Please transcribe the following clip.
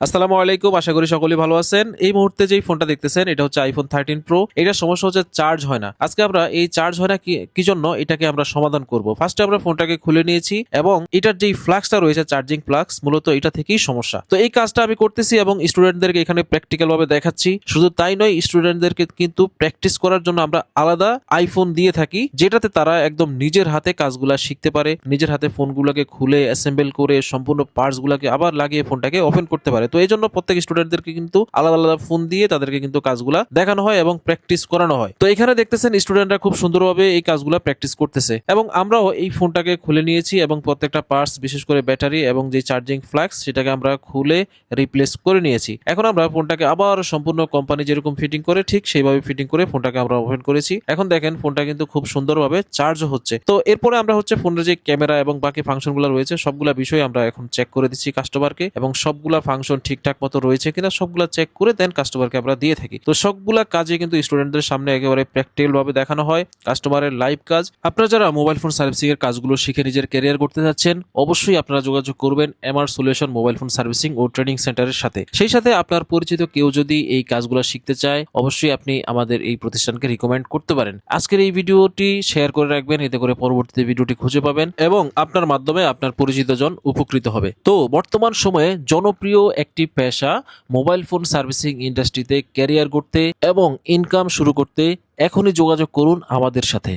আসসালামু আলাইকুম, আশা করি সকলেই ভালো আছেন। এই মুহূর্তে যেই ফোনটা দেখতেছেন এটা হচ্ছে আইফোন 13 প্রো। এটার সমস্যা হচ্ছে চার্জ হয় না। আজকে আমরা এই চার্জ হয় না কি জন্য এটাকে আমরা সমাধান করব। ফার্স্টে আমরা ফোনটাকে খুলে নিয়েছি এবং এটার যেই ফ্লাক্সটা রয়েছে চার্জিং ফ্লাক্স মূলত এটা থেকেই সমস্যা। তো এই কাজটা আমি করতেছি এবং স্টুডেন্টদেরকে এখানে প্র্যাকটিক্যাল ভাবে দেখাচ্ছি। শুধু তাই নয়, স্টুডেন্টদেরকে কিন্তু প্র্যাকটিস করার জন্য আমরা আলাদা আইফোন দিয়ে থাকি, যেটাতে তারা একদম নিজের হাতে কাজগুলা শিখতে পারে, নিজের হাতে ফোনগুলোকে খুলে অ্যাসেম্বল করে সম্পূর্ণ পার্টস গুলাকে আবার লাগিয়ে ফোনটাকে ওপেন করতে পারে। তো এই জন্য প্রত্যেক স্টুডেন্টদেরকে কিন্তু আলাদা আলাদা ফোন দিয়ে তাদেরকে কিন্তু কাজগুলা দেখানো হয় এবং প্র্যাকটিস করানো হয়। তো এখানে দেখতেছেন স্টুডেন্টরা খুব সুন্দরভাবে এই কাজগুলা প্র্যাকটিস করতেছে এবং আমরাও এই ফোনটাকে খুলে নিয়েছি এবং প্রত্যেকটা পার্টস বিশেষ করে ব্যাটারি এবং যে চার্জিং ফ্লাক্স সেটাকে আমরা খুলে রিপ্লেস করে নিয়েছি। এখন আমরা ফোনটাকে আবার সম্পূর্ণ কোম্পানি যেরকম ফিটিং করে ঠিক সেইভাবে ফিটিং করে ফোনটাকে আমরা ওপেন করেছি। এখন দেখেন ফোনটা কিন্তু খুব সুন্দরভাবে চার্জ হচ্ছে। তো এরপরে আমরা হচ্ছে ফোনের যে ক্যামেরা এবং বাকি ফাংশনগুলো রয়েছে সবগুলা বিষয় আমরা এখন চেক করে দিচ্ছি কাস্টমারকে এবং সবগুলা ফাংশন ঠিকঠাক মতো রয়েছে কিনা সবগুলা চেক করে দেন কাস্টমারকে আমরা দিয়ে থাকি। তো সবগুলা কাজে কিন্তু স্টুডেন্টদের সামনে একেবারে প্র্যাকটিক্যাল ভাবে দেখানো হয় কাস্টমারের লাইভ কাজ। আপনারা যারা মোবাইল ফোন সার্ভিসিং এর কাজগুলো শিখে নিজের ক্যারিয়ার করতে যাচ্ছেন অবশ্যই আপনারা যোগাযোগ করবেন MR solution mobile phone servicing ও ট্রেনিং সেন্টারের সাথে। সেই সাথে আপনার পরিচিত কেউ যদি এই কাজগুলো শিখতে চায় অবশ্যই আপনি আমাদের এই প্রতিষ্ঠানকে রিকমেন্ড করতে পারেন। আজকের এই ভিডিওটি শেয়ার করে রাখবেন, এতে করে পরবর্তীতে ভিডিওটি খুঁজে পাবেন এবং আপনার মাধ্যমে আপনার পরিচিত জন উপকৃত হবে। তো বর্তমান সময়ে জনপ্রিয় একটি পেশা মোবাইল ফোন সার্ভিসিং ইন্ডাস্ট্রিতে ক্যারিয়ার করতে এবং ইনকাম শুরু করতে এখনই যোগাযোগ করুন আমাদের সাথে।